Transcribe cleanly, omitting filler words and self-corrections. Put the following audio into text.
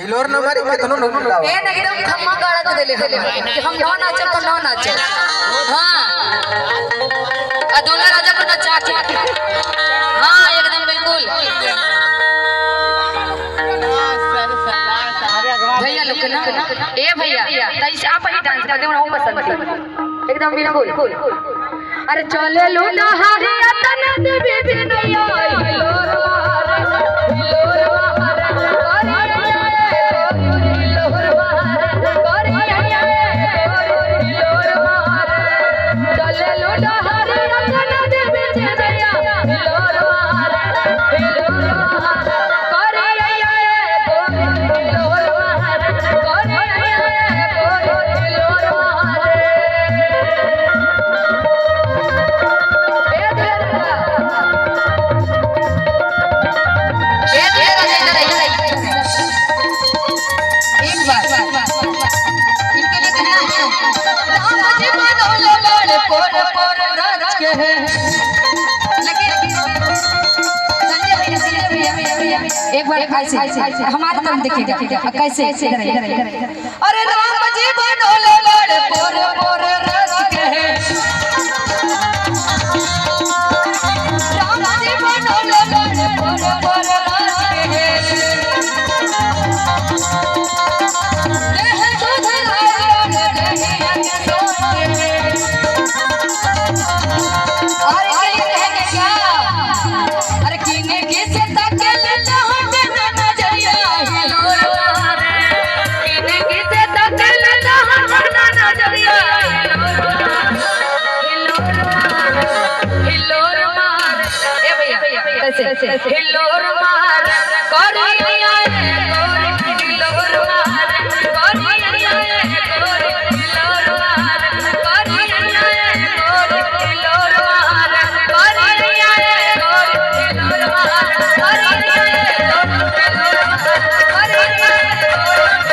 हिलोर न मारी के तनो न लाओ ए न एकदम खम्मा गाड़ा के देले कि हम न नाचे तो न नाचे हां अदुल्ला राजा को नचा के हां एकदम बिल्कुल भैया लोग ना ए भैया तैसे आप ही डांस कर दे ना वो पसंद एकदम बिल्कुल अरे चले लो ना हरिया तन देवी बिनैया हिलोर एक बार ऐसे हमारा नाम देखिएगा कैसे अरे राम जी बनोले बड़े पोर पोर रच के राम जी बनोले बड़े पोर पोर रच के देह सुधराए नहीं सोच अरे क्या अरे किने किसे तकल हिलोर मार करिया गोरी हिलोर मार करिया गोरी हिलोर मार करिया गोरी हिलोर मार करिया गोरी हिलोर मार करिया गोरी